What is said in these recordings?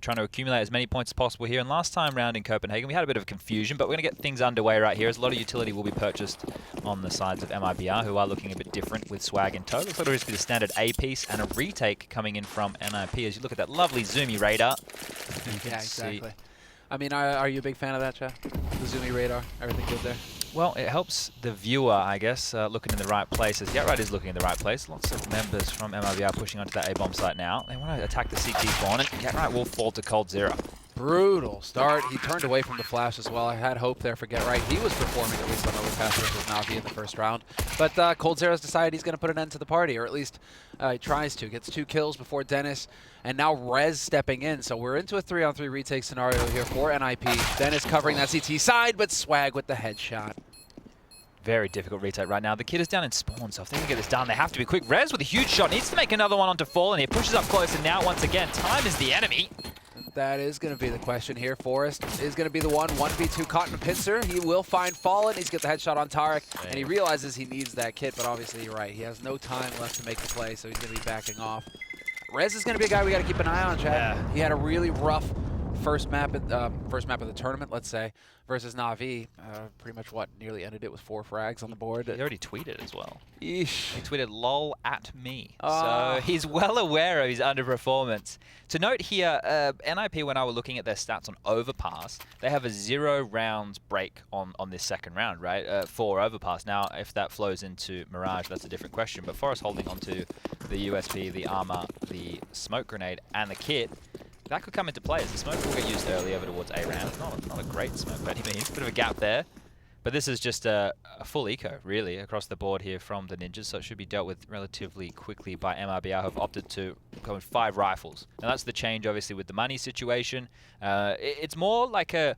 trying to accumulate as many points as possible here. And last time round in Copenhagen, we had a bit of confusion, but we're going to get things underway right here as a lot of utility will be purchased on the sides of MIBR, who are looking a bit different with swag in tow. Looks like it'll just be the standard A piece and a retake coming in from NIP as you look at that lovely zoomy radar. Yeah, exactly. I mean, are you a big fan of that, Chad? The zoomy radar, everything good there? Well, it helps the viewer, I guess, looking in the right places. Getright is looking in the right place. Lots of members from MIBR pushing onto that A-bomb site now. They want to attack the CT spawn, and Getright will fall to cold zero. Brutal start. He turned away from the flash as well. I had hope there for Getright. He was performing at least on overpass versus Navi in the first round. But Cold Zero's decided he's going to put an end to the party, or at least he tries to. Gets 2 kills before Dennis, and now Rez stepping in. So we're into a 3-on-3 retake scenario here for NIP. Dennis covering that CT side, but Swag with the headshot. Very difficult retake right now. The kid is down in spawn, so if they can get this done, they have to be quick. Rez with a huge shot, needs to make another one onto Fallen. He pushes up close, and now once again, time is the enemy. That is going to be the question here. Forrest is going to be the one. 1v2 caught in a pincer. He will find Fallen. He's got the headshot on Tarek, and he realizes he needs that kit, but obviously you're right. He has no time left to make the play, so he's going to be backing off. Rez is going to be a guy we got to keep an eye on, Chad. Yeah. He had a really rough first map of the tournament, let's say, versus Na'Vi. Pretty much nearly ended it with 4 frags on the board. He already tweeted as well. Eesh. He tweeted lol at me. So he's well aware of his underperformance. To note here, NIP, when I were looking at their stats on overpass, they have a 0 rounds break on this second round, right? 4 overpass. Now, if that flows into Mirage, that's a different question. But Forrest holding onto the USP, the armor, the smoke grenade, and the kit, that could come into play as the smoke will get used early over towards A round. Not a great smoke by any means, bit of a gap there. But this is just a full eco, really, across the board here from the Ninjas, so it should be dealt with relatively quickly by MIBR, who have opted to go with 5 rifles. And that's the change, obviously, with the money situation. It's more like a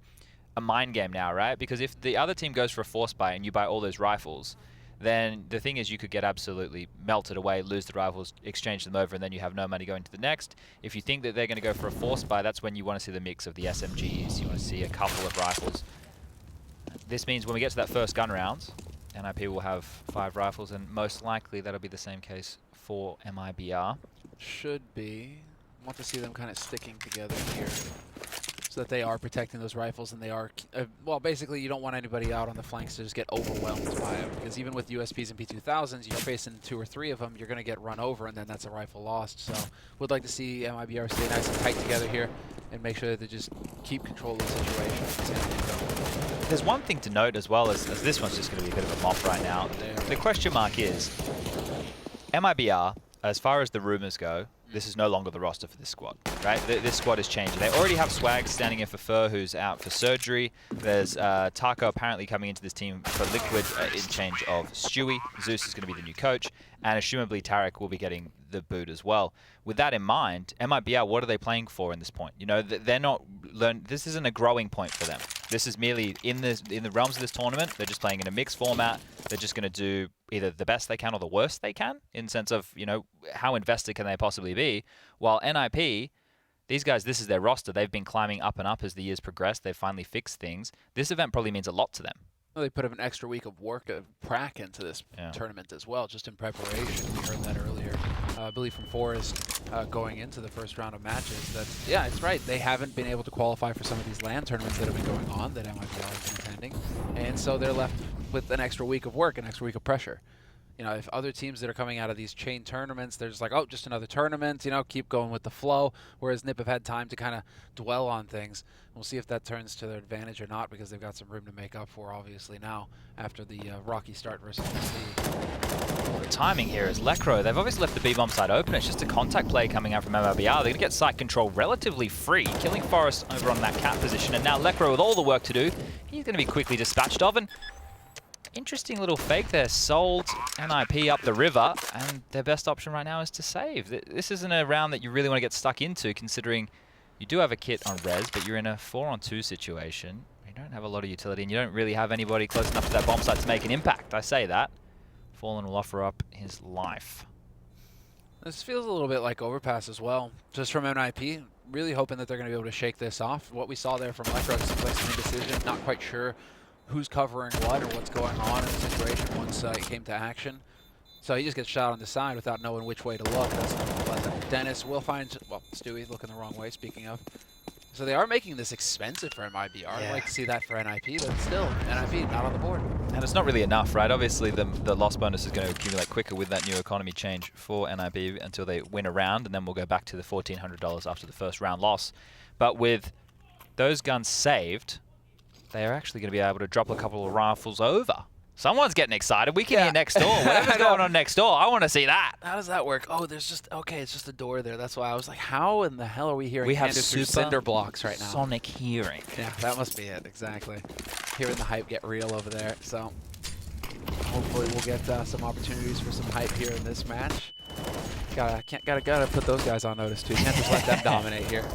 mind game now, right? Because if the other team goes for a force buy and you buy all those rifles, then the thing is you could get absolutely melted away, lose the rifles, exchange them over, and then you have no money going to the next. If you think that they're going to go for a force buy, that's when you want to see the mix of the SMGs. You want to see a couple of rifles. This means when we get to that first gun round, NIP will have 5 rifles, and most likely that'll be the same case for MIBR. Should be. I want to see them kind of sticking together here, so that they are protecting those rifles, and they are, well, basically you don't want anybody out on the flanks to just get overwhelmed by them, because even with USPs and P2000s, you're facing 2 or 3 of them, you're going to get run over, and then that's a rifle lost. So would like to see MIBR stay nice and tight together here, and make sure that they just keep control of the situation. There's one thing to note as well, as this one's just going to be a bit of a mop right now. The question mark is, MIBR, as far as the rumors go, this is no longer the roster for this squad, right? This squad is changing. They already have Swag standing in for Fur, who's out for surgery. There's Taco apparently coming into this team for Liquid in change of Stewie. Zeus is going to be the new coach, and assumably Tarek will be getting the boot as well. With that in mind, MIBR, what are they playing for in this point? You know, they're not this isn't a growing point for them. This is merely in the realms of this tournament. They're just playing in a mixed format. They're just going to do either the best they can or the worst they can, in sense of, you know, how invested can they possibly be. While NIP, these guys, this is their roster. They've been climbing up and up as the years progressed. They've finally fixed things. This event probably means a lot to them. Well, they put an extra week of work, of prac into this tournament as well, just in preparation. We heard that earlier, I believe from Forrest, going into the first round of matches. That, yeah, it's right. They haven't been able to qualify for some of these LAN tournaments that have been going on that MIBR has been attending. And so they're left with an extra week of work, an extra week of pressure. You know, if other teams that are coming out of these chain tournaments, they're just like, oh, just another tournament, you know, keep going with the flow. Whereas NIP have had time to kind of dwell on things. We'll see if that turns to their advantage or not, because they've got some room to make up for, obviously, now after the rocky start versus NC. The timing here is Lecro. They've obviously left the B-bomb side open. It's just a contact play coming out from MIBR. They're going to get site control relatively free, killing Forrest over on that cat position. And now Lecro, with all the work to do, he's going to be quickly dispatched of. And interesting little fake there. Sold NIP up the river, and their best option right now is to save. This isn't a round that you really want to get stuck into, considering you do have a kit on res, but you're in a 4-on-2 situation. You don't have a lot of utility, and you don't really have anybody close enough to that bomb site to make an impact. I say that. Fallen will offer up his life. This feels a little bit like overpass as well, just from NIP. Really hoping that they're going to be able to shake this off. What we saw there from Lecro seems like some indecision, not quite sure who's covering what or what's going on in the situation once it came to action. So he just gets shot on the side without knowing which way to look. That's not Dennis will find, well, Stewie looking the wrong way, speaking of. So they are making this expensive for MIBR. Yeah. I'd like to see that for NIP, but still, NIP not on the board. And it's not really enough, right? Obviously, the loss bonus is going to accumulate quicker with that new economy change for NIP until they win a round, and then we'll go back to the $1,400 after the first round loss. But with those guns saved, they are actually going to be able to drop a couple of rifles over. Someone's getting excited. We can hear next door. Whatever's going on next door, I want to see that. How does that work? Oh, there's just, okay, it's just a door there. That's why I was like, how in the hell are we hearing Candace through cinder blocks right now? Sonic hearing. Yeah, that must be it, exactly. Hearing the hype get real over there. So hopefully we'll get some opportunities for some hype here in this match. Gotta put those guys on notice too. Can't just let them dominate here.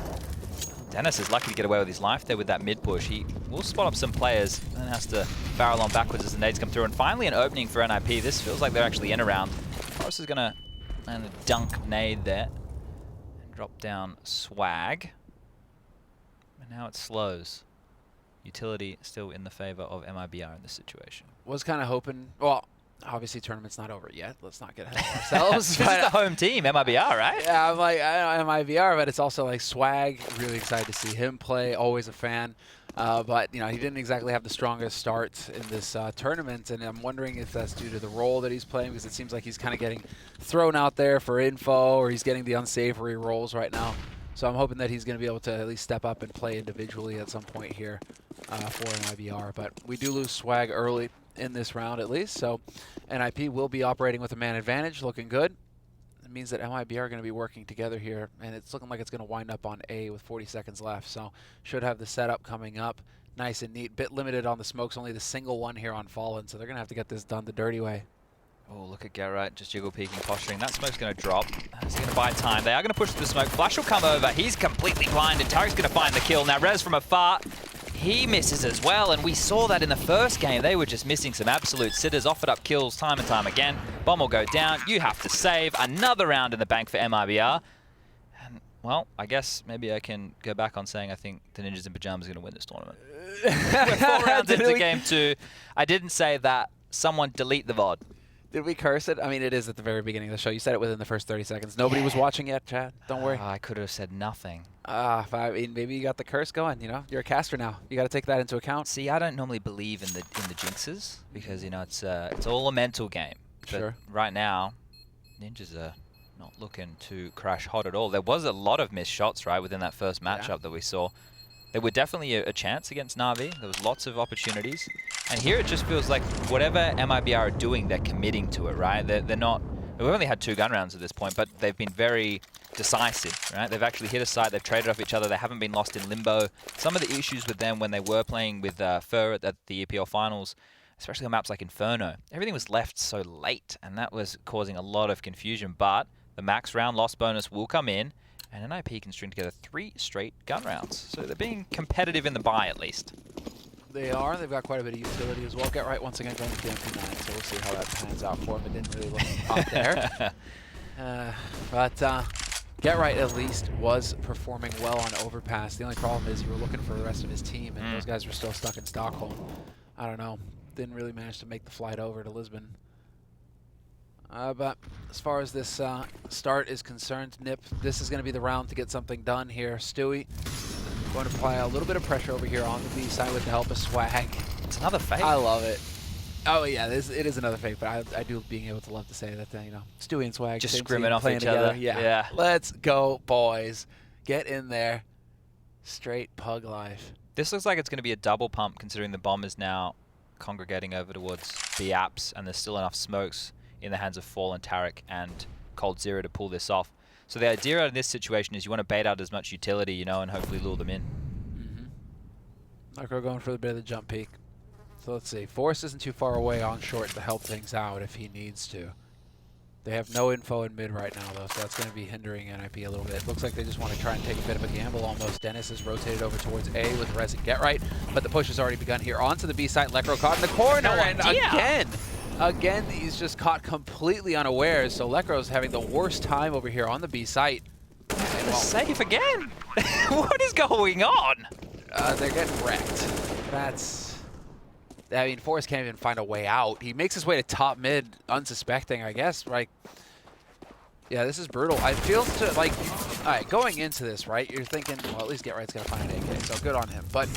Dennis is lucky to get away with his life there with that mid push. He will spot up some players and has to barrel on backwards as the nades come through. And finally an opening for NIP. This feels like they're actually in a round. Forrest is going to land a dunk nade there and drop down swag. And now it slows. Utility still in the favor of MIBR in this situation. Was kind of hoping, well, obviously tournament's not over yet. Let's not get ahead of ourselves. This is the home team, MIBR, right? Yeah, I'm like, I know MIBR, but it's also like swag. Really excited to see him play. Always a fan. But, you know, he didn't exactly have the strongest start in this tournament, and I'm wondering if that's due to the role that he's playing, because it seems like he's kind of getting thrown out there for info, or he's getting the unsavory roles right now. So I'm hoping that he's going to be able to at least step up and play individually at some point here for MIBR. But we do lose swag early in this round at least, so NIP will be operating with a man advantage, looking good. It means that MIBR are going to be working together here, and it's looking like it's going to wind up on A with 40 seconds left, so should have the setup coming up nice and neat. Bit limited on the smokes, only the single one here on Fallen, so they're going to have to get this done the dirty way. Oh, look at Geralt, just jiggle peeking, posturing. That smoke's going to drop. He's going to buy time. They are going to push the smoke. Flash will come over. He's completely blinded. Tarek's going to find the kill. Now, Rez from afar, he misses as well, and we saw that in the first game. They were just missing some absolute sitters, offered up kills time and time again. Bomb will go down. You have to save. Another round in the bank for MIBR. And, well, I guess maybe I can go back on saying I think the Ninjas in Pyjamas are going to win this tournament. We're 4 rounds into game 2. I didn't say that. Someone delete the VOD. Did we curse it? I mean, it is at the very beginning of the show. You said it within the first 30 seconds. Nobody was watching yet, Chad. Don't worry. I could have said nothing. I mean, maybe you got the curse going, you know? You're a caster now. You got to take that into account. See, I don't normally believe in the jinxes because, you know, it's all a mental game. Sure. But right now, Ninjas are not looking to crash hot at all. There was a lot of missed shots, right, within that first matchup that we saw. There were definitely a chance against Na'Vi. There was lots of opportunities. And here it just feels like whatever MIBR are doing, they're committing to it, right? They're not... We've only had 2 gun rounds at this point, but they've been very decisive, right? They've actually hit a site, they've traded off each other, they haven't been lost in limbo. Some of the issues with them when they were playing with Fur at the EPL finals, especially on maps like Inferno, everything was left so late, and that was causing a lot of confusion. But the max round loss bonus will come in, and NIP can string together 3 straight gun rounds. So they're being competitive in the buy, at least. They are. They've got quite a bit of utility as well. Get right once again going to MP9, so we'll see how that pans out for him. It didn't really look hot there. But Get Right at least was performing well on Overpass. The only problem is you were looking for the rest of his team, and those guys were still stuck in Stockholm. I don't know. Didn't really manage to make the flight over to Lisbon. But as far as this start is concerned, Nip, this is going to be the round to get something done here. Stewie going to apply a little bit of pressure over here on the B side with the help of Swag. It's another fake. I love it. Oh yeah, it is another fake, but I do being able to love to say that, you know, Stewie and Swag just scrimming off each together. other. Yeah. Let's go, boys. Get in there. Straight pug life. This looks like it's going to be a double pump, considering the bomb is now congregating over towards B apps, and there's still enough smokes in the hands of Fallen, Tarek, and Cold Zero to pull this off. So the idea in this situation is you want to bait out as much utility, you know, and hopefully lure them in. Micro going for a bit of the jump peek. So let's see. Forrest isn't too far away on short to help things out if he needs to. They have no info in mid right now, though, so that's going to be hindering NIP a little bit. Looks like they just want to try and take a bit of a gamble almost. Dennis has rotated over towards A with Rez and Get Right, but the push has already begun here. Onto the B side, Lecro caught in the corner, and again, he's just caught completely unawares, so Lecro's having the worst time over here on the B site. Safe again! What is going on? They're getting wrecked. I mean, Forrest can't even find a way out. He makes his way to top mid, unsuspecting, I guess. Right? Yeah, this is brutal. I feel like All right, going into this, right, you're thinking, well, at least Get Right's got to find an AK, so good on him. But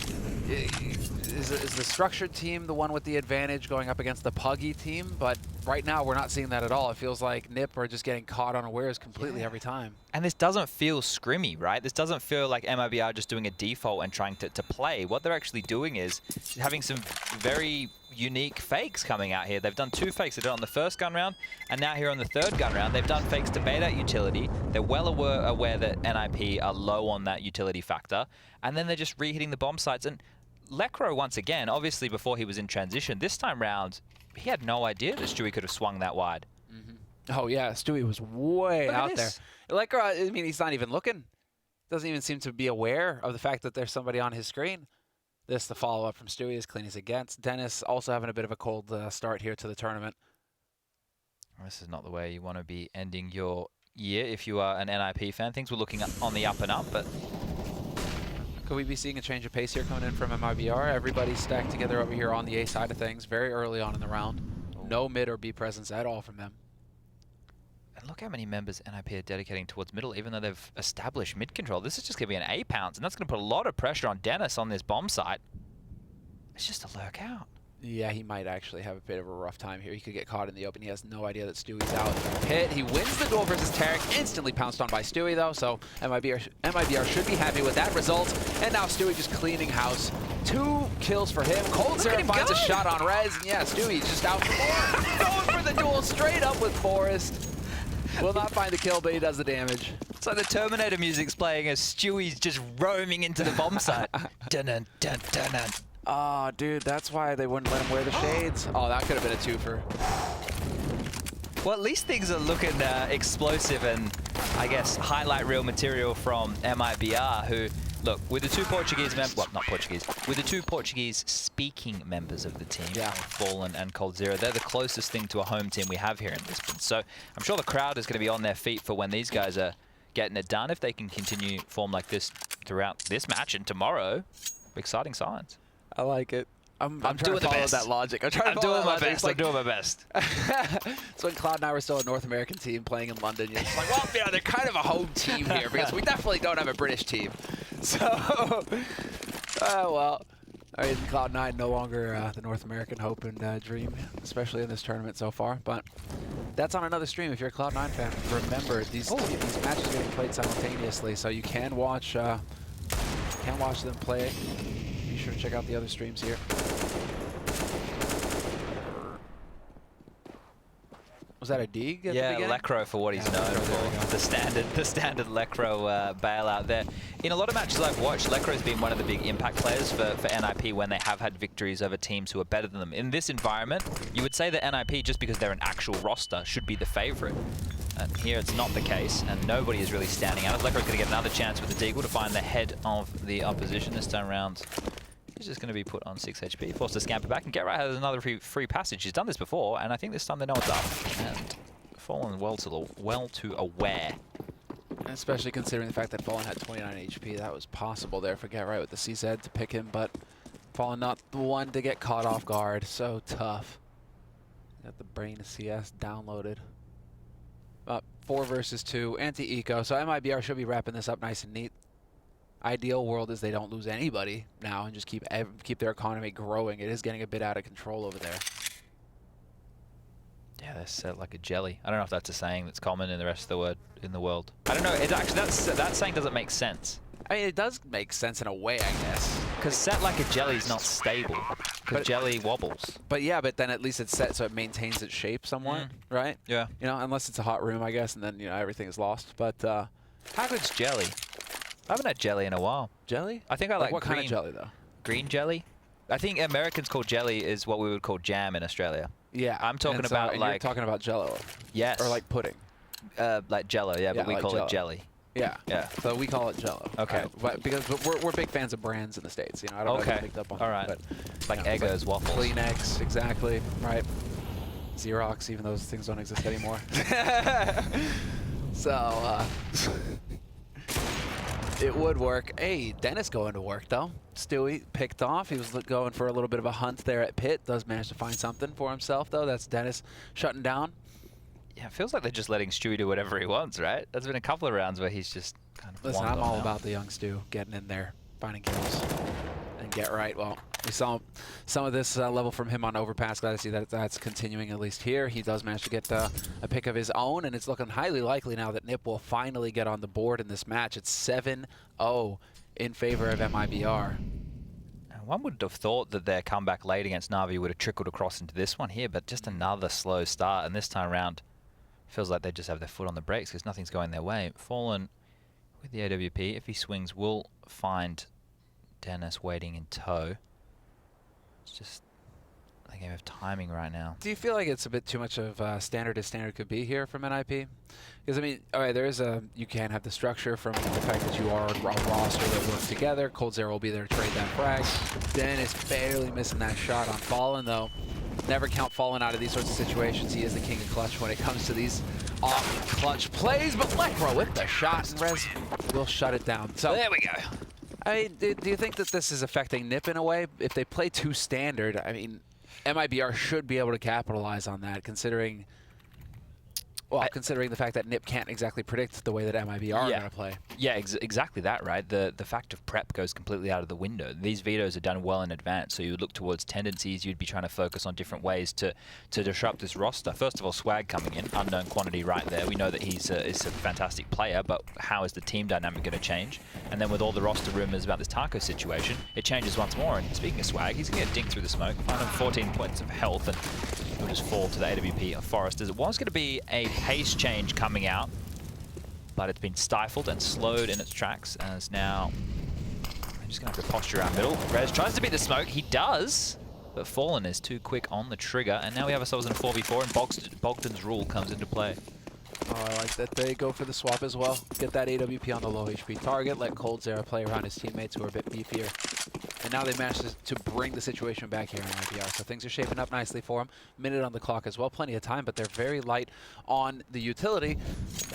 is the structured team the one with the advantage going up against the puggy team? But right now, we're not seeing that at all. It feels like NIP are just getting caught unawares completely every time. And this doesn't feel scrimmy, right? This doesn't feel like MIBR just doing a default and trying to play. What they're actually doing is having some very unique fakes coming out here. They've done 2 fakes. They did it on the first gun round, and now here on the 3rd gun round, they've done fakes to bait out utility. They're well aware that NIP are low on that utility factor, and then they're just re-hitting the bomb sites. And Lecro, once again, obviously before he was in transition, this time round, he had no idea that Stewie could have swung that wide. Oh, yeah, Stewie was way out there. Lecro, I mean, he's not even looking. Doesn't even seem to be aware of the fact that there's somebody on his screen. This, the follow-up from Stewie, as clean as it gets. Dennis also having a bit of a cold start here to the tournament. This is not the way you want to be ending your year if you are an NIP fan. Things were looking on the up and up, but... Could we be seeing a change of pace here coming in from MIBR? Everybody's stacked together over here on the A side of things very early on in the round. No mid or B presence at all from them. And look how many members NIP are dedicating towards middle, even though they've established mid control. This is just going to be an A pounce, and that's going to put a lot of pressure on Dennis on this bomb site. It's just a lurk out. Yeah, he might actually have a bit of a rough time here. He could get caught in the open. He has no idea that Stewie's out. Hit. He wins the duel versus Tarek. Instantly pounced on by Stewie, though, so MIBR should be happy with that result. And now Stewie just cleaning house. 2 kills for him. Cold Sarah finds a shot on Rez. And yeah, Stewie's just out for more. Going for the duel straight up with Forrest. Will not find the kill, but he does the damage. It's like the Terminator music's playing as Stewie's just roaming into the bomb site. Dun-dun, dun, dun, dun. Oh, dude, that's why they wouldn't let him wear the shades. Oh, that could have been a twofer. Well, at least things are looking explosive and, I guess, highlight reel material from MIBR, who, look, with the 2 Portuguese members, well, not Portuguese, with the 2 Portuguese-speaking members of the team, Fallen and Cold Zero, they're the closest thing to a home team we have here in Lisbon. So I'm sure the crowd is going to be on their feet for when these guys are getting it done. If they can continue form like this throughout this match and tomorrow, exciting signs. I like it. I'm doing trying to follow that logic. I'm doing my best. I'm doing my best. So when Cloud and I were still a North American team playing in London, you're just like, well, yeah, they're kind of a home team here because we definitely don't have a British team. So, well, I mean, Cloud9 no longer the North American hope and dream, especially in this tournament so far. But that's on another stream if you're a Cloud9 fan. Remember, these matches are getting played simultaneously, so you can watch them play. Be sure to check out the other streams here. Was that a dig at the beginning? Lecro for what he's known for. The standard Lecro bailout there. In a lot of matches I've watched, Lecro's been one of the big impact players for NIP when they have had victories over teams who are better than them. In this environment, you would say that NIP, just because they're an actual roster, should be the favorite. And here it's not the case, and nobody is really standing out. Lecro's going to get another chance with the Deagle to find the head of the opposition this time around. He's just going to be put on 6 HP, forced to scamper back, and Get Right has another free passage. He's done this before, and I think this time they know what's up. And Fallen well to aware. Especially considering the fact that Fallen had 29 HP, that was possible there for Get Right with the CZ to pick him, but Fallen not the one to get caught off guard. So tough. Got the Brain CS downloaded. 4 versus 2, anti-eco, so MIBR should be wrapping this up nice and neat. Ideal world is they don't lose anybody now and just keep their economy growing. It is getting a bit out of control over there. Yeah, they're set like a jelly. I don't know if that's a saying that's common in the rest of the world. I don't know. It actually that saying doesn't make sense. I mean, it does make sense in a way, I guess. Because set like a jelly is not stable. Because jelly wobbles. But yeah, but then at least it's set so it maintains its shape somewhat, right? Yeah. You know, unless it's a hot room, I guess, and then everything is lost. But how good's jelly? I haven't had jelly in a while. Jelly? I think I like what green, kind of jelly, though? Green jelly? I think Americans call jelly is what we would call jam in Australia. Yeah. I'm talking about like... You're talking about Jello. Yes. Or like pudding. Like Jello, yeah, but we like call Jello. it jelly. Yeah. Yeah. So we call it Jello. Okay. But because we're big fans of brands in the States. You know, I don't know if you picked up on that. All right. But, like Eggo's waffles. Kleenex, exactly. Right. Xerox, even those things don't exist anymore. So, it would work. Hey, Dennis going to work, though. Stewie picked off. He was going for a little bit of a hunt there at pit. Does manage to find something for himself, though. That's Dennis shutting down. Yeah, it feels like they're just letting Stewie do whatever he wants, right? There's been a couple of rounds where he's just kind of Listen, I'm all about the young Stu getting in there, finding kills, and get right. Well, we saw some of this level from him on Overpass. Glad to see that that's continuing at least here. He does manage to get a pick of his own, and it's looking highly likely now that Nip will finally get on the board in this match. It's 7-0 in favor of MIBR. One would have thought that their comeback late against Na'Vi would have trickled across into this one here, but just another slow start, and this time around feels like they just have their foot on the brakes because nothing's going their way. Fallen with the AWP, if he swings, will find Dennis waiting in tow. It's just a game of timing right now. Do you feel like it's a bit too much of standard as standard could be here from NIP? Because, I mean, all right, there is you can have the structure from the fact that you are a roster that works together. coldzera will be there to trade that frag. Dennis barely missing that shot on Fallen, though. Never count Fallen out of these sorts of situations. He is the king of clutch when it comes to these off-clutch plays, but Lekro with the shot, and Rez will shut it down. So there we go. I mean, do you think that this is affecting Nip in a way? If they play too standard, I mean, MIBR should be able to capitalize on that, considering, well, considering the fact that Nip can't exactly predict the way that MIBR are going to play. Yeah, exactly that, right? The fact of prep goes completely out of the window. These vetoes are done well in advance, so you would look towards tendencies. You'd be trying to focus on different ways to disrupt this roster. First of all, Swag coming in, unknown quantity right there. We know that he's a fantastic player, but how is the team dynamic going to change? And then with all the roster rumors about this Taco situation, it changes once more. And speaking of Swag, he's going to get dinked through the smoke, find him 14 points of health, and he'll just fall to the AWP of Foresters. It was going to be a pace change coming out, but it's been stifled and slowed in its tracks, as now I'm just going to have to posture around middle. Rez tries to beat the smoke. He does, but Fallen is too quick on the trigger, and now we have ourselves in a 4v4, and Bogdan's rule comes into play. Oh, I like that they go for the swap as well. Get that AWP on the low HP target, let coldzera play around his teammates who are a bit beefier. And now they managed to bring the situation back here in MIBR. So things are shaping up nicely for them. Minute on the clock as well, plenty of time, but they're very light on the utility.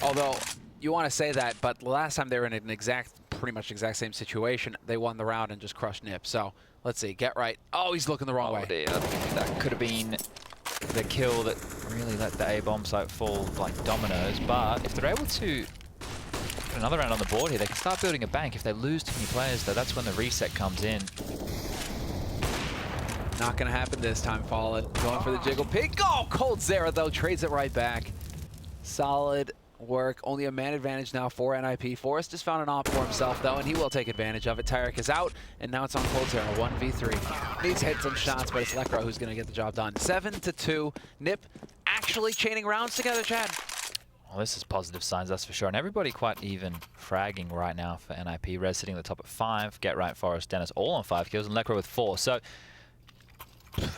Although, you want to say that, but the last time they were in an pretty much exact same situation, they won the round and just crushed Nip. So, let's see, get right. Oh, he's looking the wrong way. Dear. That could have been the kill that really let the A-bomb site fall like dominoes, but if they're able to put another round on the board here, they can start building a bank. If they lose too many players, though, that's when the reset comes in. Not going to happen this time, Fallen. Going for the jiggle pick. Oh, coldzera, though, trades it right back. Solid work. Only a man advantage now for NIP. Forrest has found an op for himself, though, and he will take advantage of it. Tarek is out, and now it's on coldzera, 1v3. Needs hits and shots, but it's Lekro who's going to get the job done. 7-2. Nip actually chaining rounds together, Chad. Well, this is positive signs, that's for sure. And everybody quite even fragging right now for NIP. Rez sitting at the top at 5. Get right, Forrest, Dennis all on 5 kills, and Lekro with 4. So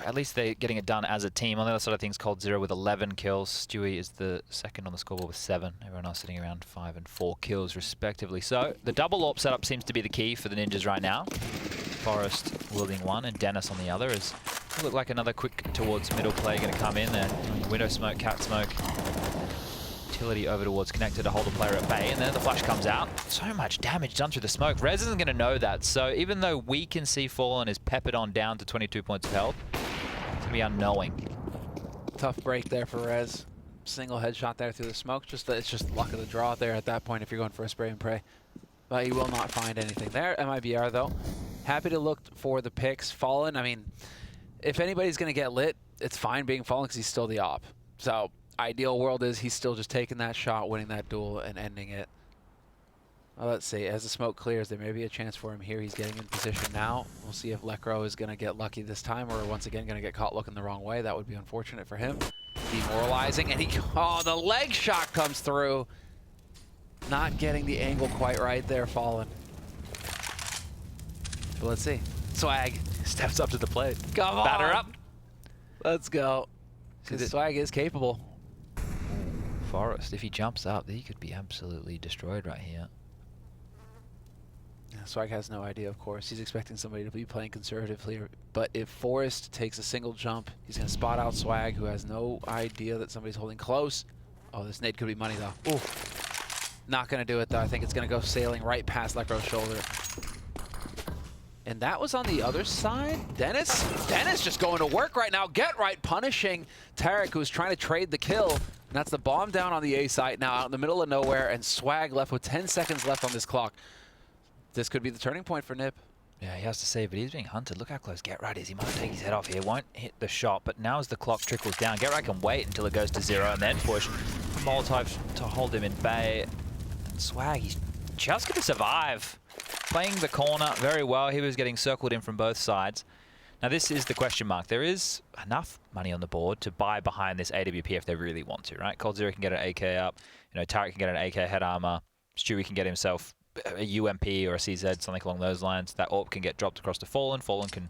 at least they're getting it done as a team. On the other side of things, coldzera with 11 kills. Stewie is the second on the scoreboard with 7. Everyone else sitting around 5 and 4 kills, respectively. So the double AWP setup seems to be the key for the Ninjas right now. Forrest wielding one and Dennis on the other. Is look like another quick towards middle play going to come in there. Window smoke, cat smoke. Utility over towards connector to hold the player at bay, and then the flash comes out. So much damage done through the smoke. Rez isn't going to know that, so even though we can see Fallen is peppered on down to 22 points of health, it's going to be unknowing. Tough break there for Rez. Single headshot there through the smoke. It's just luck of the draw there at that point if you're going for a spray and pray. But he will not find anything there. MIBR, though, happy to look for the picks. Fallen, I mean, if anybody's going to get lit, it's fine being Fallen because he's still the op. So ideal world is he's still just taking that shot, winning that duel, and ending it. Well, let's see. As the smoke clears, there may be a chance for him here. He's getting in position now. We'll see if Lekro is going to get lucky this time or once again going to get caught looking the wrong way. That would be unfortunate for him. Demoralizing, and oh, the leg shot comes through. Not getting the angle quite right there, Fallen. But let's see. Swag Steps up to the plate. Come on. Batter up. Let's go. Swag is capable. Forrest, if he jumps up, he could be absolutely destroyed right here. Yeah, Swag has no idea, of course. He's expecting somebody to be playing conservatively. But if Forrest takes a single jump, he's going to spot out Swag, who has no idea that somebody's holding close. Oh, this nade could be money, though. Ooh. Not going to do it, though. I think it's going to go sailing right past Lekro's shoulder. And that was on the other side. Dennis just going to work right now. Get right, punishing Tarek, who's trying to trade the kill. And that's the bomb down on the A site now out in the middle of nowhere, and Swag left with 10 seconds left on this clock. This could be the turning point for Nip. Yeah, he has to save, but he's being hunted. Look how close Get Right is. He might take his head off here. Won't hit the shot, but now as the clock trickles down, Get Right can wait until it goes to 0 and then push. Molotov to hold him in bay. And Swag, he's just going to survive. Playing the corner very well. He was getting circled in from both sides. Now this is the question mark. There is enough money on the board to buy behind this AWP if they really want to, right? Cold Zero can get an AK up. You know, Tarek can get an AK head armor. Stewie can get himself a UMP or a CZ, something along those lines. That AWP can get dropped across to Fallen. Fallen can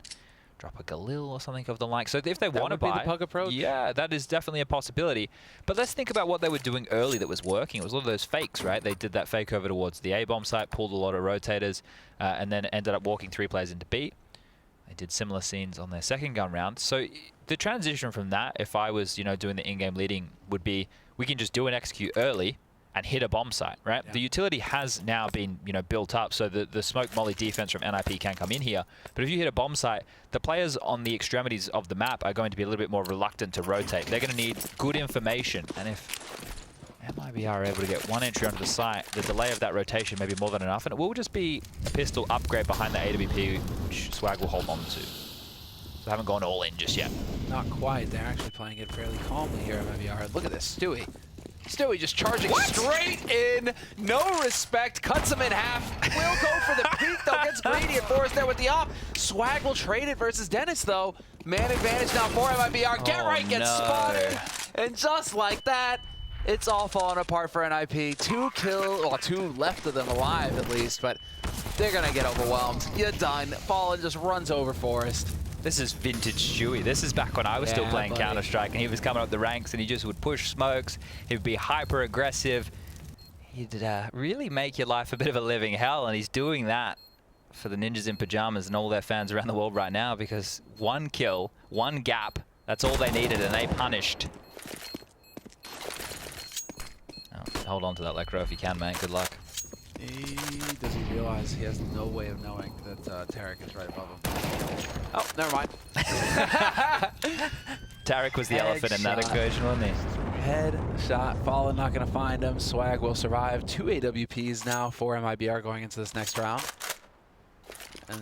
drop a Galil or something of the like. So if they want to buy, the Pug approach. Yeah, that is definitely a possibility. But let's think about what they were doing early that was working. It was a lot of those fakes, right? They did that fake over towards the A-bomb site, pulled a lot of rotators, and then ended up walking 3 players into B. They did similar scenes on their second gun round. So the transition from that, if I was, you know, doing the in-game leading, would be we can just do an execute early and hit a bomb site, right? Yeah. The utility has now been, you know, built up so that the smoke molly defense from NIP can come in here. But if you hit a bomb site, the players on the extremities of the map are going to be a little bit more reluctant to rotate. They're going to need good information. And if MIBR are able to get one entry onto the site, the delay of that rotation may be more than enough. And it will just be a pistol upgrade behind the AWP, which Swag will hold on to. So they haven't gone all in just yet. Not quite. They're actually playing it fairly calmly here at MIBR. Look at this, Stewie. Stewie just charging straight in, no respect, cuts him in half. Will go for the peek though, gets greedy at Forrest there with the op. Swag will trade it versus Dennis though. Man advantage now for MIBR. Get right, gets spotted. And just like that, it's all falling apart for NIP. 2 kills, well 2 left of them alive at least, but they're gonna get overwhelmed. You're done. Fallen just runs over Forrest. This is vintage Stewie. This is back when I was still playing Counter-Strike and he was coming up the ranks and he just would push smokes. He'd be hyper aggressive. He'd really make your life a bit of a living hell, and he's doing that for the Ninjas in Pyjamas and all their fans around the world right now because 1 kill, 1 gap, that's all they needed and they punished. Oh, hold on to that Lecro if you can, mate. Good luck. Does he realize he has no way of knowing that Tarek is right above him? Oh, never mind. Tarek was the elephant in that equation, wasn't he? Head shot. Fallen not going to find him. Swag will survive. 2 AWPs now for MIBR going into this next round. And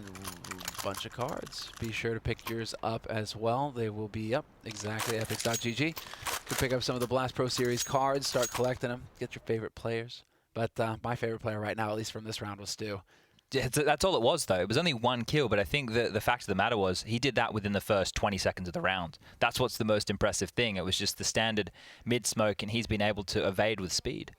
a bunch of cards. Be sure to pick yours up as well. They will be up exactly. Epics.gg. To pick up some of the BLAST Pro Series cards. Start collecting them. Get your favorite players. But my favorite player right now, at least from this round, was Stu. Yeah, that's all it was, though. It was only 1 kill, but I think the fact of the matter was he did that within the first 20 seconds of the round. That's what's the most impressive thing. It was just the standard mid-smoke, and he's been able to evade with speed.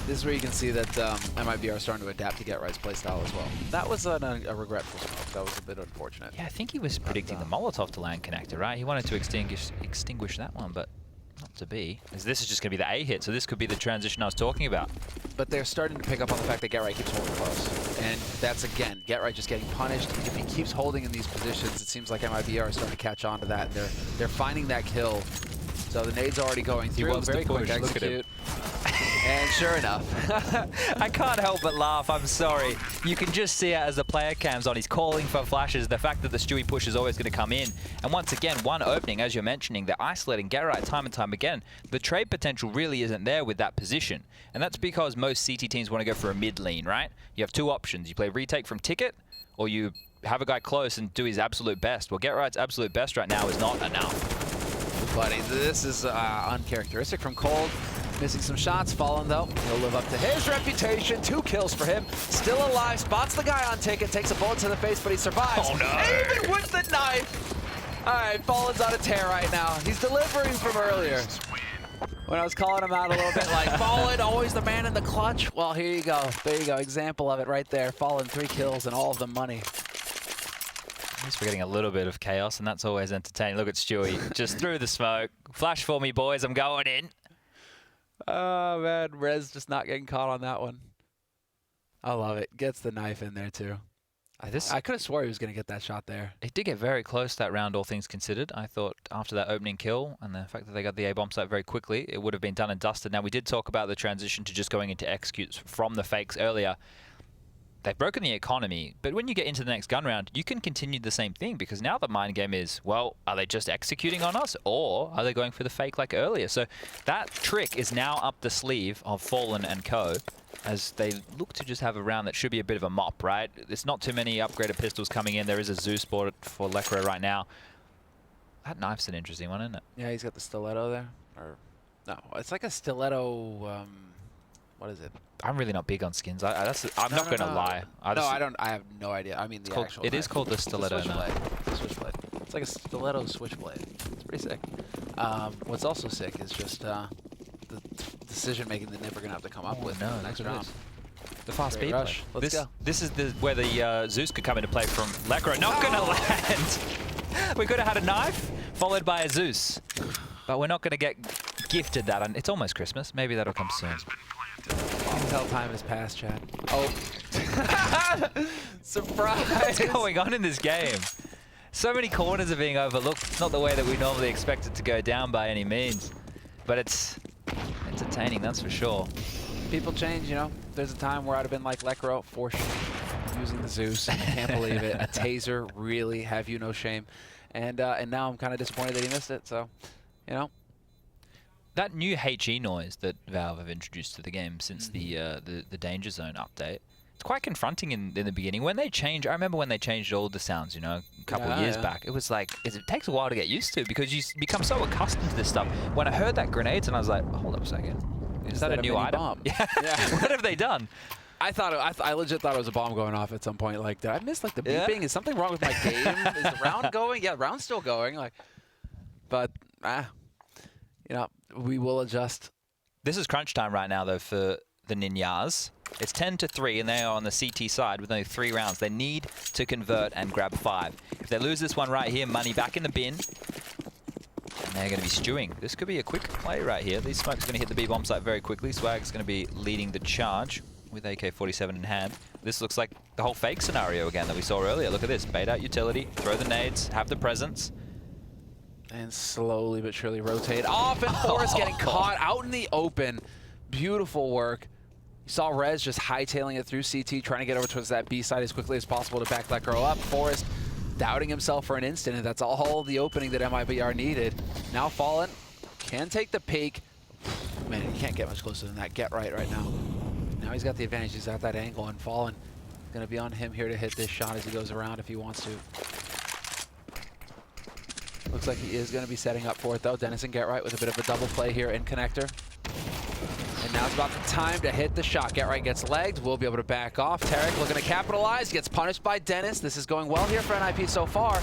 This is where you can see that MIBR are starting to adapt to Get Right's playstyle as well. That was a regretful smoke. That was a bit unfortunate. Yeah, I think he was predicting the Molotov to land connector, right? He wanted to extinguish that one, but not to be. This is just going to be the A hit, so this could be the transition I was talking about. But they're starting to pick up on the fact that Get Right keeps holding close. And that's, again, Get Right just getting punished. If he keeps holding in these positions, it seems like MIBR are starting to catch on to that. And they're finding that kill. So the nade's already going through. He wants very to push. Quick execute. Look at him. And sure enough. I can't help but laugh, I'm sorry. You can just see it as the player cams on. He's calling for flashes. The fact that the Stewie push is always going to come in. And once again, one opening, as you're mentioning, they're isolating Get Right time and time again. The trade potential really isn't there with that position. And that's because most CT teams want to go for a mid lane, right? You have 2 options. You play retake from Ticket, or you have a guy close and do his absolute best. Well, Get Right's absolute best right now is not enough. Buddy, this is uncharacteristic from Cold. Missing some shots. Fallen, though, he'll live up to his reputation. 2 kills for him. Still alive. Spots the guy on Ticket. Takes a bullet to the face, but he survives. Oh, no. Even with the knife. All right, Fallen's on a tear right now. He's delivering from earlier. When I was calling him out a little bit, like, Fallen, always the man in the clutch. Well, here you go. There you go. Example of it right there. Fallen 3 kills and all of them money. He's forgetting a little bit of chaos, and that's always entertaining. Look at Stewie. Just through the smoke. Flash for me, boys. I'm going in. Oh, man. Rez just not getting caught on that one. I love it. Gets the knife in there, too. I could have swore he was going to get that shot there. It did get very close that round, all things considered. I thought after that opening kill and the fact that they got the A-bomb site very quickly, it would have been done and dusted. Now, we did talk about the transition to just going into executes from the fakes earlier. they've broken the economy, but when you get into the next gun round, you can continue the same thing because now the mind game is, well, are they just executing on us or are they going for the fake like earlier? So that trick is now up the sleeve of Fallen and co. as they look to just have a round that should be a bit of a mop, right? There's not too many upgraded pistols coming in. There is a Zeus board for Lekro right now. That knife's an interesting one, isn't it? Yeah, he's got the stiletto there. Or no, it's like a stiletto. What is it? I'm really not big on skins. I'm not going to lie. I have no idea. I mean, it is called the stiletto. The switchblade. It's like a stiletto switchblade. It's pretty sick. What's also sick is just the decision making they're never going to have to come up with in the next round. The fast speed rush. Let's go. This is where the Zeus could come into play from Lekro. Not going to land. We could have had a knife followed by a Zeus, but we're not going to get gifted that. And it's almost Christmas. Maybe that'll come soon. Tell time has passed, Chad. Oh. Surprise! What's going on in this game? So many corners are being overlooked. It's not the way that we normally expect it to go down by any means. But it's entertaining, that's for sure. People change, you know. There's a time where I'd have been like Lekro, for sure, using the Zeus. I can't believe it. A taser, really, have you no shame. And now I'm kind of disappointed that he missed it, so, you know. That new HE noise that Valve have introduced to the game since the Danger Zone update, it's quite confronting in the beginning. When they change, I remember when they changed all the sounds, you know, a couple of years back. It was like, it takes a while to get used to because you become so accustomed to this stuff. When I heard that grenades and I was like, hold up a second. Is that a new item? Bomb? Yeah. What have they done? I legit thought it was a bomb going off at some point. Like, did I miss like the beeping? Is something wrong with my game? Is the round going? Yeah, the round's still going. Like, but you know, we will adjust. This is crunch time right now, though, for the Ninjas. It's 10-3, and they are on the CT side with only 3 rounds. They need to convert and grab 5. If they lose this one right here, money back in the bin. And they're going to be stewing. This could be a quick play right here. These smokes are going to hit the B-bomb site very quickly. Swag is going to be leading the charge with AK-47 in hand. This looks like the whole fake scenario again that we saw earlier. Look at this. Bait out utility, throw the nades, have the presence. And slowly but surely rotate off, and Forrest getting caught out in the open. Beautiful work. You saw Rez just hightailing it through CT, trying to get over towards that B side as quickly as possible to back Lekro up. Forrest doubting himself for an instant, and that's all the opening that MIBR needed. Now Fallen can take the peek. Man, he can't get much closer than that. Get right now. Now he's got the advantage. He's got that angle, and Fallen going to be on him here to hit this shot as he goes around if he wants to. Looks like he is going to be setting up for it, though. Dennis and Get Right with a bit of a double play here in connector. And now it's about the time to hit the shot. Get Right gets legged. We'll be able to back off. Tarek looking to capitalize. Gets punished by Dennis. This is going well here for NIP so far.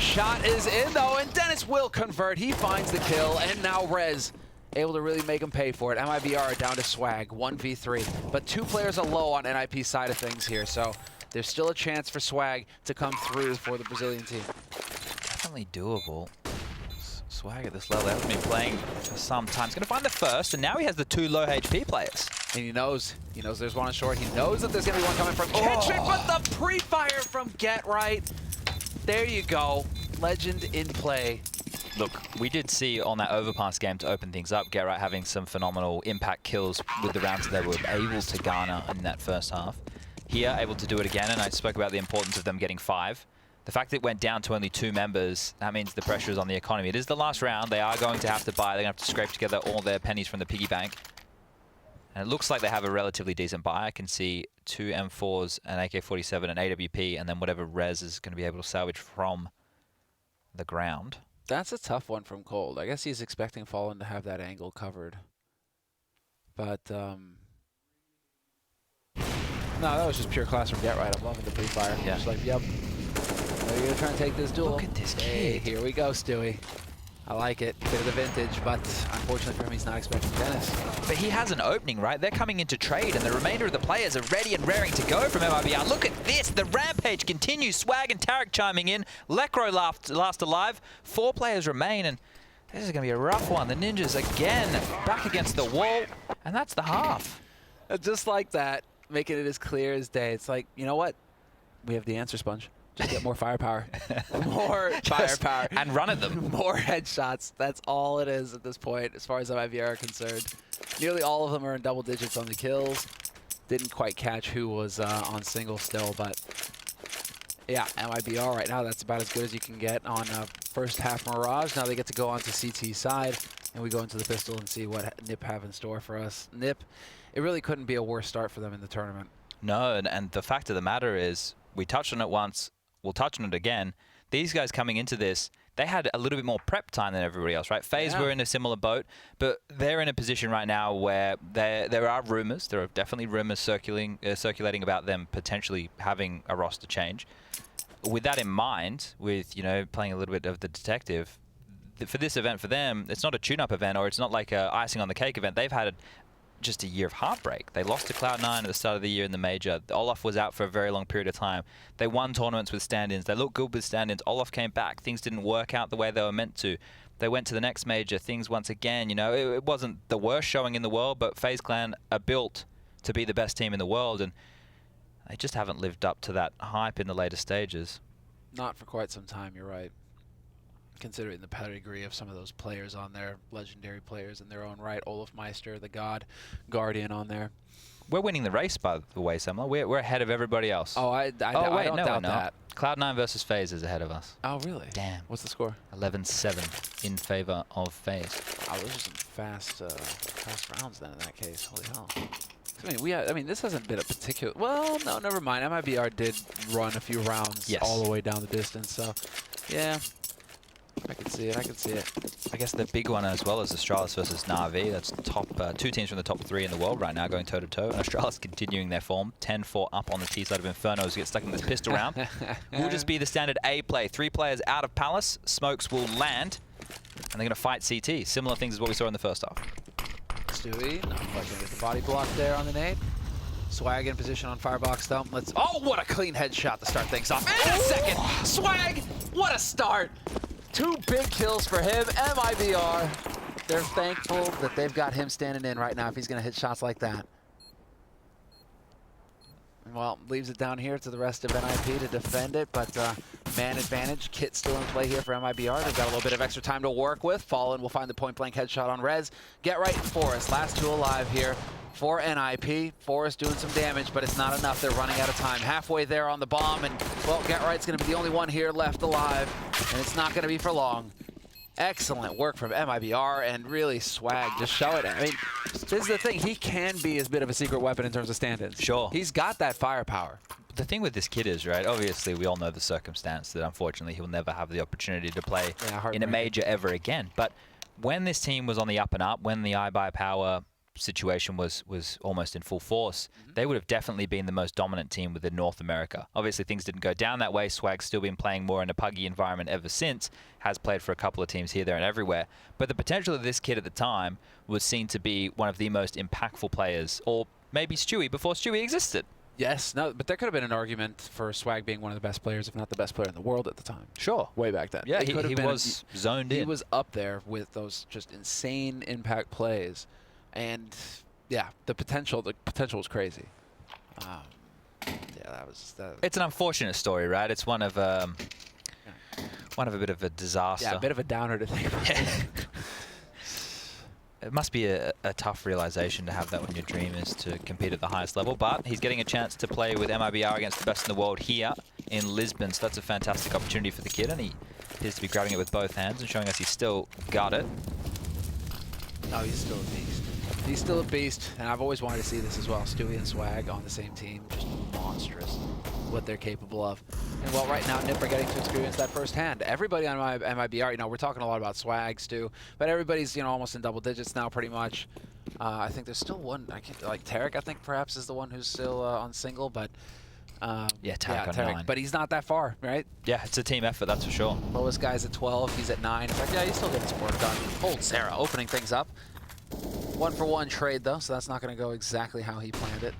Shot is in, though, and Dennis will convert. He finds the kill, and now Rez able to really make him pay for it. MIBR are down to Swag, 1v3. But 2 players are low on NIP's side of things here, so there's still a chance for Swag to come through for the Brazilian team. Definitely doable. Swag at this level, they haven't been playing for some time. He's going to find the first, and now he has the 2 low HP players. And he knows there's one on short. He knows that there's going to be one coming from Kitchen, but the pre-fire from Get Right. There you go. Legend in play. Look, we did see on that overpass game to open things up, Get Right having some phenomenal impact kills with the rounds they were able to garner in that first half. Here, able to do it again, and I spoke about the importance of them getting 5. The fact that it went down to only 2 members, that means the pressure is on the economy. It is the last round. They are going to have to buy. They're going to have to scrape together all their pennies from the piggy bank. And it looks like they have a relatively decent buy. I can see 2 M4s, an AK-47, an AWP, and then whatever Rez is going to be able to salvage from the ground. That's a tough one from Cold. I guess he's expecting Fallen to have that angle covered. But, no, that was just pure class from Get Right. I'm loving the pre-fire. Yeah. Just like, yep. You're going to try and take this duel. Look at this kid. Hey, here we go, Stewie. I like it. Bit of the vintage, but unfortunately for him, he's not expecting Dennis. But he has an opening, right? They're coming into trade, and the remainder of the players are ready and raring to go from MIBR. Look at this. The rampage continues. Swag and Tarek chiming in. Lekro last alive. 4 players remain, and this is going to be a rough one. The Ninjas again back against the wall, and that's the half. Just like that, making it as clear as day. It's like, you know what? We have the answer, Sponge. Just get more firepower. More firepower. And run at them. More headshots. That's all it is at this point, as far as MIBR are concerned. Nearly all of them are in double digits on the kills. Didn't quite catch who was on single still, but yeah, MIBR right now, that's about as good as you can get on first half Mirage. Now they get to go on to CT side, and we go into the pistol and see what NIP have in store for us. NIP, it really couldn't be a worse start for them in the tournament. No, and the fact of the matter is, we touched on it once, we'll touch on it again. These guys coming into this, they had a little bit more prep time than everybody else, right? FaZe were in a similar boat, but they're in a position right now where there are rumors, there are definitely rumors circulating about them potentially having a roster change. With that in mind, with, you know, playing a little bit of the detective, for this event for them, it's not a tune-up event, or it's not like a icing on the cake event. They've had just a year of heartbreak. They lost to Cloud9 at the start of the year in the major. Olaf was out for a very long period of time. They won tournaments with stand-ins. They looked good with stand-ins. Olaf came back. Things didn't work out the way they were meant to. They went to the next major. Things once again, you know, it wasn't the worst showing in the world, but FaZe Clan are built to be the best team in the world, and they just haven't lived up to that hype in the later stages. Not for quite some time, you're right. Considering the pedigree of some of those players on there, legendary players in their own right. Olaf Meister, the God, Guardian on there. We're winning the race, by the way, Semler. We're ahead of everybody else. Oh, I don't doubt that. Cloud9 versus FaZe is ahead of us. Oh, really? Damn. What's the score? 11-7 in favor of FaZe. Oh, those are some fast rounds then in that case. Holy hell. I mean, this hasn't been a particular... Well, no, never mind. MIBR did run a few rounds all the way down the distance, so yeah. I can see it. I can see it. I guess the big one as well is Astralis versus Na'Vi. That's top two teams from the top 3 in the world right now going toe-to-toe. And Astralis continuing their form. 10-4 up on the T side of Inferno as we get stuck in this pistol round. Will just be the standard A play. 3 players out of Palace. Smokes will land. And they're going to fight CT. Similar things as what we saw in the first half. Stewie, not quite going to get the body block there on the nade. Swag in position on Firebox though. Oh, what a clean headshot to start things off. And a second. Swag, what a start. 2 big kills for him. MIBR, they're thankful that they've got him standing in right now if he's going to hit shots like that. Well, leaves it down here to the rest of NIP to defend it, but man advantage. Kit still in play here for MIBR. They've got a little bit of extra time to work with. Fallen will find the point-blank headshot on Rez. Get right in Forest. Last 2 alive here for NIP. Forest doing some damage, but it's not enough. They're running out of time. Halfway there on the bomb, and, well, Get Right's going to be the only one here left alive, and it's not going to be for long. Excellent work from MIBR, and really Swag, just show it. I mean, this is the thing. He can be as bit of a secret weapon in terms of stand-ins. Sure. He's got that firepower. The thing with this kid is, right, obviously we all know the circumstance that unfortunately he'll never have the opportunity to play in a major ever again. But when this team was on the up and up, when the iBuyPower situation was almost in full force, they would have definitely been the most dominant team within North America. Obviously things didn't go down that way. Swag's still been playing more in a puggy environment ever since, has played for a couple of teams here, there and everywhere. But the potential of this kid at the time was seen to be one of the most impactful players, or maybe Stewie before Stewie existed. Yes, no, but there could have been an argument for Swag being one of the best players, if not the best player in the world at the time. Sure. Way back then. Yeah, he was zoned in. He was up there with those just insane impact plays. And yeah, the potential was crazy. Yeah, that was. It's an unfortunate story, right? It's one of a bit of a disaster. Yeah, a bit of a downer to think about. Yeah. It must be a tough realization to have that when your dream is to compete at the highest level. But he's getting a chance to play with MIBR against the best in the world here in Lisbon. So that's a fantastic opportunity for the kid, and he appears to be grabbing it with both hands and showing us he's still got it. Oh, he's still a beast. He's still a beast, and I've always wanted to see this as well. Stewie and Swag on the same team, just monstrous what they're capable of. And well, right now, NIP are getting to experience that firsthand. Everybody on MIBR, you know, we're talking a lot about Swag, Stu, but everybody's, you know, almost in double digits now, pretty much. I think there's still one, like Tarek, I think perhaps is the one who's still on single, but yeah, Tarek on 9. But he's not that far, right? Yeah, it's a team effort, that's for sure. Lowest guy's at 12, he's at 9. It's like, yeah, he's still getting some work done. Old Sarah opening things up. 1-for-1 trade though, so that's not going to go exactly how he planned it.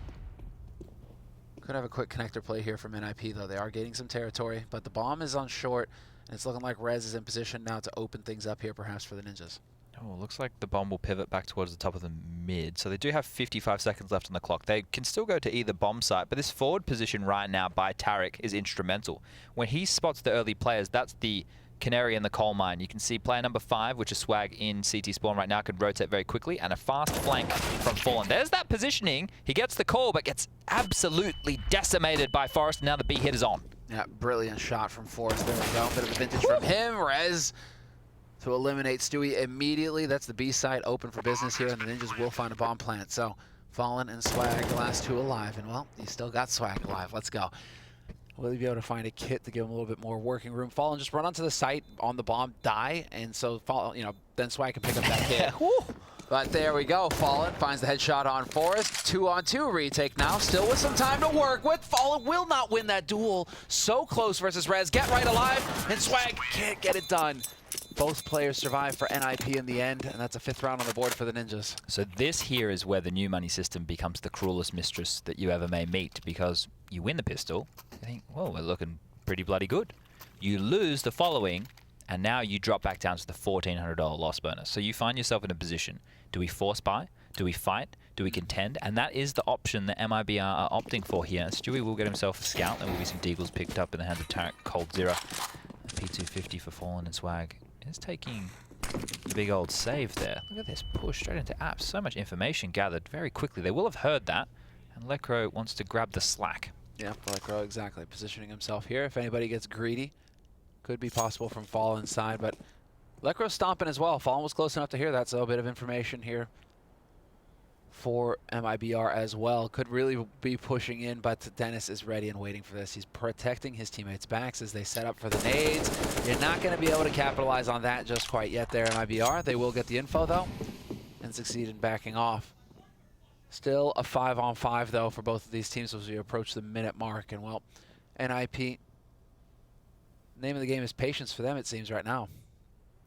Could have a quick connector play here from NIP though. They are gaining some territory, but the bomb is on short, and it's looking like Rez is in position now to open things up here perhaps for the Ninjas. Oh, looks like the bomb will pivot back towards the top of the mid. So they do have 55 seconds left on the clock. They can still go to either bomb site, but this forward position right now by Tarek is instrumental. When he spots the early players, that's the canary in the coal mine. You can see player number 5, which is Swag in CT spawn right now, could rotate very quickly, and a fast flank from Fallen. There's that positioning. He gets the call, but gets absolutely decimated by Forest. Now the B hit is on. Yeah, brilliant shot from Forest. There we go. Bit of a vintage from him. Rez to eliminate Stewie immediately. That's the B side open for business here, and the Ninjas will find a bomb plant. So Fallen and Swag, the last 2 alive, and well, you still got Swag alive. Let's go. Will he be able to find a kit to give him a little bit more working room? Fallen just run onto the site on the bomb, die, and so Fallen, you know, then Swag can pick up that hit. But there we go. Fallen finds the headshot on Forest. 2-on-2 retake now, still with some time to work with. Fallen will not win that duel. So close versus Rez. Get right alive, and Swag can't get it done. Both players survive for NIP in the end, and that's a 5th round on the board for the Ninjas. So this here is where the new money system becomes the cruelest mistress that you ever may meet, because you win the pistol, you think, well, we're looking pretty bloody good. You lose the following, and now you drop back down to the $1,400 loss bonus. So you find yourself in a position. Do we force buy? Do we fight? Do we contend? And that is the option that MIBR are opting for here. And Stewie will get himself a scout. There will be some deagles picked up in the hands of Tarek, Cold Zero. P250 for Fallen and Swag is taking the big old save there. Look at this push straight into apps. So much information gathered very quickly. They will have heard that. And Lecro wants to grab the slack. Yeah, Lecro exactly. Positioning himself here. If anybody gets greedy, could be possible from Fallen's side, but Lecro's stomping as well. Fallen was close enough to hear that, so a bit of information here for MIBR as well. Could really be pushing in, but Dennis is ready and waiting for this. He's protecting his teammates' backs as they set up for the nades. You're not going to be able to capitalize on that just quite yet there, MIBR. They will get the info, though, and succeed in backing off. Still a 5-on-5, though, for both of these teams as we approach the minute mark. And, well, NIP, name of the game is patience for them, it seems, right now.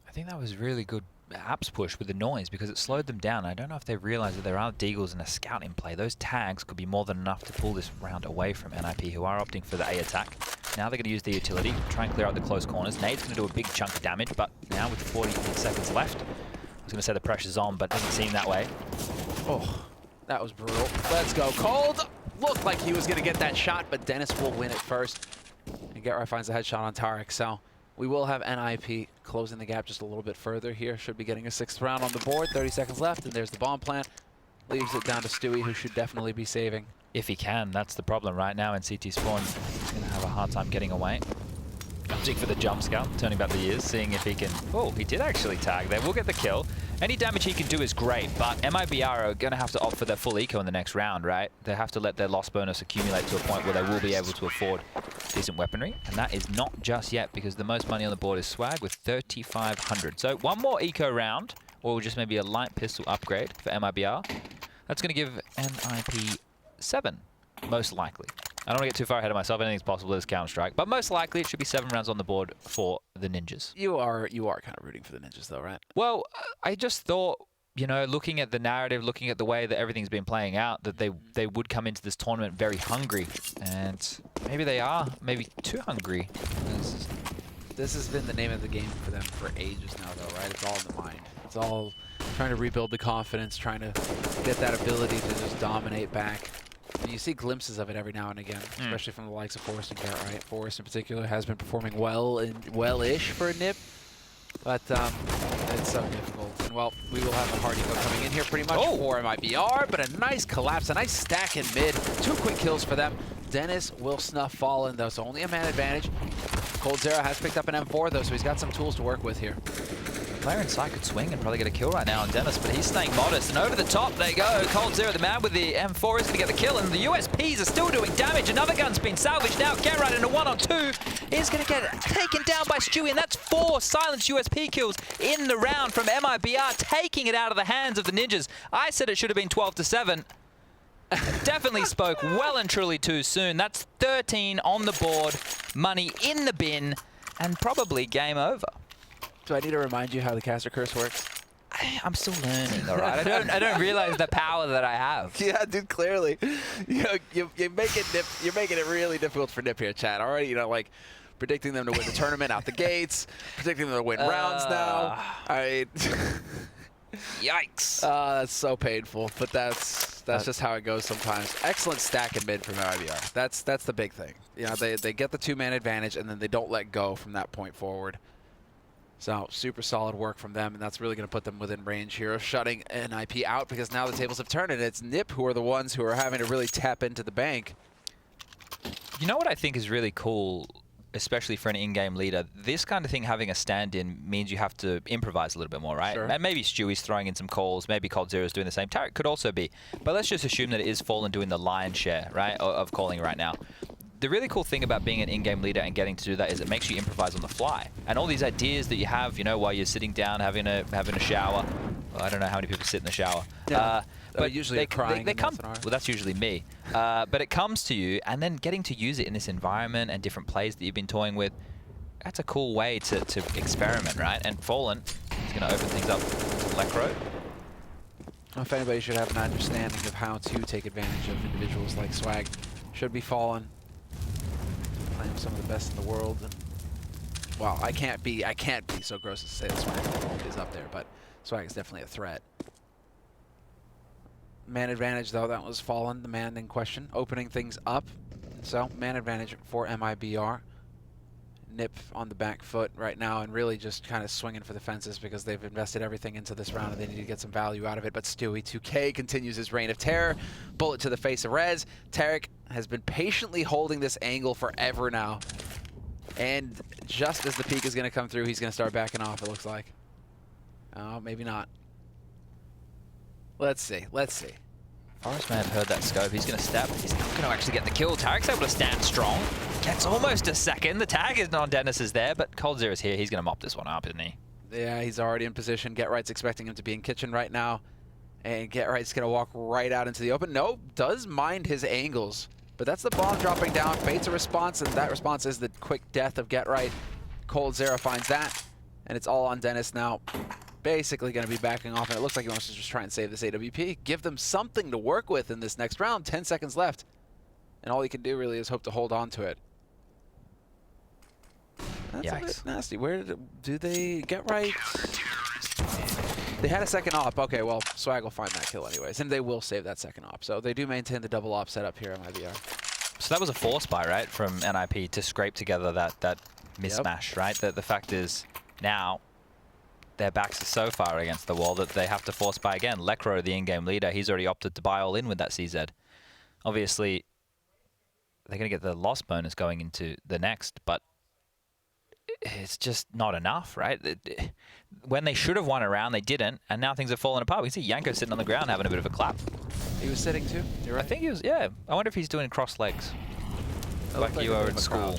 I think that was really good apps push with the noise because it slowed them down. I don't know if they realize that there are deagles and a scout in play. Those tags could be more than enough to pull this round away from NIP, who are opting for the A attack. Now they're going to use the utility, try and clear out the close corners. Nade's going to do a big chunk of damage, but now with 40 seconds left, I was going to say the pressure's on, but it doesn't seem that way. Oh, that was brutal. Let's go. Cold looked like he was going to get that shot, but Dennis will win it first. And Get Right finds the headshot on Tarek, so we will have NIP closing the gap just a little bit further here. Should be getting a 6th round on the board. 30 seconds left, and there's the bomb plant. Leaves it down to Stewie, who should definitely be saving. If he can, that's the problem right now in CT spawn. He's going to have a hard time getting away. Opting for the jump scout, turning back the years, seeing if he can... Oh, he did actually tag there. We'll get the kill. Any damage he can do is great, but MIBR are going to have to opt for their full eco in the next round, right? They have to let their loss bonus accumulate to a point where they will be able to afford decent weaponry, and that is not just yet, because the most money on the board is Swag with 3,500. So one more eco round, or just maybe a light pistol upgrade for MIBR. That's going to give NIP 7, most likely. I don't want to get too far ahead of myself. Anything's possible as Counter-Strike, but most likely it should be 7 rounds on the board for the Ninjas. You are kind of rooting for the Ninjas, though, right? Well, I just thought, you know, looking at the narrative, looking at the way that everything's been playing out, that they would come into this tournament very hungry, and maybe they are, maybe too hungry. This has been the name of the game for them for ages now, though, right? It's all in the mind. It's all trying to rebuild the confidence, trying to get that ability to just dominate back. And you see glimpses of it every now and again, especially from the likes of Forrest and Garrett, right? Forrest in particular has been performing well and well-ish for a NIP, but it's so difficult. And well, we will have a hard eco coming in here pretty much for MIBR, but a nice collapse, a nice stack in mid. 2 quick kills for them. Dennis will snuff Fallen, though, so only a man advantage. Cold Zero has picked up an M4, though, so he's got some tools to work with here. Player inside could swing and probably get a kill right now on Dennis, but he's staying modest. And over the top they go. Cold Zero, the man with the M4, is going to get the kill, and the USPs are still doing damage. Another gun's been salvaged now. Get right into 1-on-2 is going to get taken down by Stewie, and that's 4 silenced USP kills in the round from MIBR, taking it out of the hands of the Ninjas. I said it should have been 12-7. Definitely spoke well and truly too soon. That's 13 on the board, money in the bin, and probably game over. Do I need to remind you how the caster curse works? I'm still learning, all right? I don't realize the power that I have. Yeah, dude, clearly. You make it NIP, you're making it really difficult for NIP here, chat. Already, you know, like predicting them to win the tournament out the gates, predicting them to win rounds now. Yikes. That's so painful, but that's just how it goes sometimes. Excellent stack in mid from MIBR. That's the big thing. You know, they get the 2-man advantage, and then they don't let go from that point forward. So super solid work from them, and that's really going to put them within range here of shutting NIP out, because now the tables have turned, and it's NIP who are the ones who are having to really tap into the bank. You know what I think is really cool, especially for an in-game leader? This kind of thing, having a stand-in, means you have to improvise a little bit more, right? Sure. And maybe Stewie's throwing in some calls, maybe coldzera's doing the same. Tarek could also be. But let's just assume that it is Fallen doing the lion's share, right, of calling right now. The really cool thing about being an in-game leader and getting to do that is it makes you improvise on the fly. And all these ideas that you have, you know, while you're sitting down having a shower. Well, I don't know how many people sit in the shower. Yeah. But usually they crying. They come. Well, that's usually me. But it comes to you, and then getting to use it in this environment and different plays that you've been toying with. That's a cool way to experiment, right? And Fallen is going to open things up to Lecro. If anybody should have an understanding of how to take advantage of individuals like Swag, should be Fallen. Playing some of the best in the world, and well, I can't be so gross as to say that Swag is up there, but Swag is definitely a threat. Man advantage though, that was Fallen, the man in question, opening things up. So man advantage for MIBR. Nip on the back foot right now, and really just kind of swinging for the fences because they've invested everything into this round and they need to get some value out of it. But Stewie 2K continues his reign of terror. Bullet to the face of Rez. Tarek has been patiently holding this angle forever now. And just as the peak is going to come through, he's going to start backing off, it looks like. Oh, maybe not. Let's see. Let's see. Forest may have heard that scope. He's going to step. He's not going to actually get the kill. Tarek's able to stand strong. Gets almost a second. The tag is on Dennis is there, but coldzera's here. He's going to mop this one up, isn't he? Yeah, he's already in position. Get Right's expecting him to be in kitchen right now. And Get Right's going to walk right out into the open. No, does mind his angles. But that's the bomb dropping down. Baits a response, and that response is the quick death of Get Right. coldzera finds that, and it's all on Dennis now. Basically going to be backing off, and it looks like he wants to just try and save this AWP. Give them something to work with in this next round. 10 seconds left. And all he can do really is hope to hold on to it. That's a bit nasty. Where do they Get Right? They had a second op. Okay, well, Swag will find that kill anyways, and they will save that second op. So they do maintain the double op setup here on MIBR. So that was a force buy, right, from NIP to scrape together that mismatch, right? The fact is now their backs are so far against the wall that they have to force buy again. Lecro, the in-game leader, he's already opted to buy all in with that CZ. Obviously, they're going to get the loss bonus going into the next, but it's just not enough, right? When they should have won a round, they didn't, and now things have fallen apart. We can see Yanko sitting on the ground having a bit of a clap. He was sitting too? You're right. I think he was, yeah. I wonder if he's doing cross legs. Like you were in school.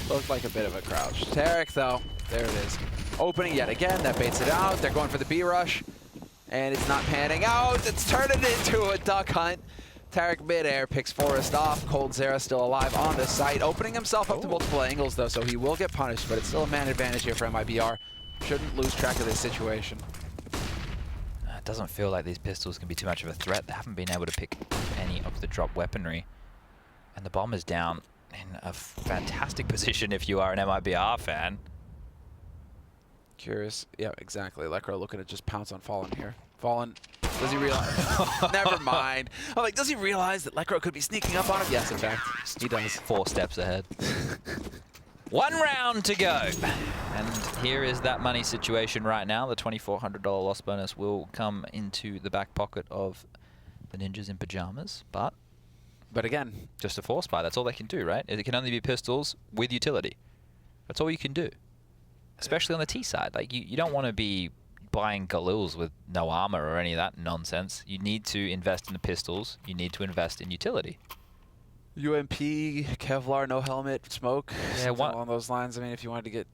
Looked like a bit of a crouch. Tarek, though, there it is. Opening yet again, that baits it out. They're going for the B rush, and it's not panning out. It's turning into a duck hunt. Tarek midair picks Forest off. coldzera still alive on the site, opening himself up to multiple angles, though, so he will get punished, but it's still a man advantage here for MIBR. Shouldn't lose track of this situation. It doesn't feel like these pistols can be too much of a threat. They haven't been able to pick any of the drop weaponry. And the bomb is down in a fantastic position if you are an MIBR fan. Curious. Yeah, exactly. Lecro looking to just pounce on Fallen here. Fallen, does he realize? Never mind. I'm like, does he realize that Lecro could be sneaking up on him? Yes, in fact, he does. 4 steps ahead. 1 round to go. And here is that money situation right now. The $2,400 loss bonus will come into the back pocket of the Ninjas in Pyjamas, but again, just a force buy. That's all they can do, right? It can only be pistols with utility. That's all you can do. Especially on the T side. Like, you don't want to be buying Galils with no armor or any of that nonsense. You need to invest in the pistols. You need to invest in utility. UMP, Kevlar, no helmet, smoke. Yeah, along those lines. I mean, if you wanted to get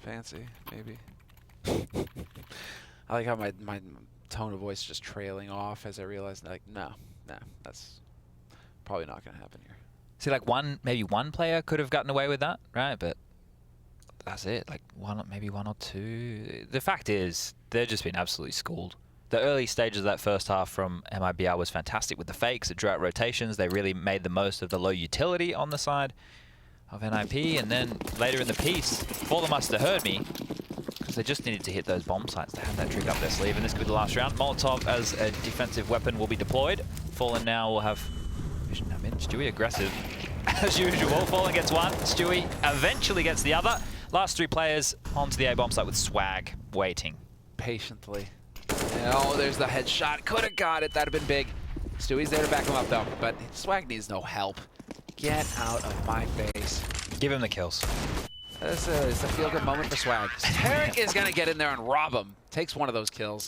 fancy, maybe. I like how my tone of voice is just trailing off as I realized, like, nah, that's probably not going to happen here. See, like maybe one player could have gotten away with that, right? But that's it. Like maybe one or two. The fact is, they've just been absolutely schooled. The early stages of that first half from MIBR was fantastic with the fakes. It drew out rotations. They really made the most of the low utility on the side of NIP. And then later in the piece, Fallen must have heard me, because they just needed to hit those bomb sites. They had that trick up their sleeve, and this could be the last round. Molotov as a defensive weapon will be deployed. Fallen now will have vision come in. Stewie aggressive as usual. Fallen gets one. Stewie eventually gets the other. Last 3 players onto the A-bomb site with Swag, waiting. Patiently. Oh, there's the headshot. Could have got it. That'd have been big. Stewie's there to back him up, though. But Swag needs no help. Get out of my face. Give him the kills. It's a feel-good moment for Swag. Tarek is going to get in there and rob him. Takes one of those kills.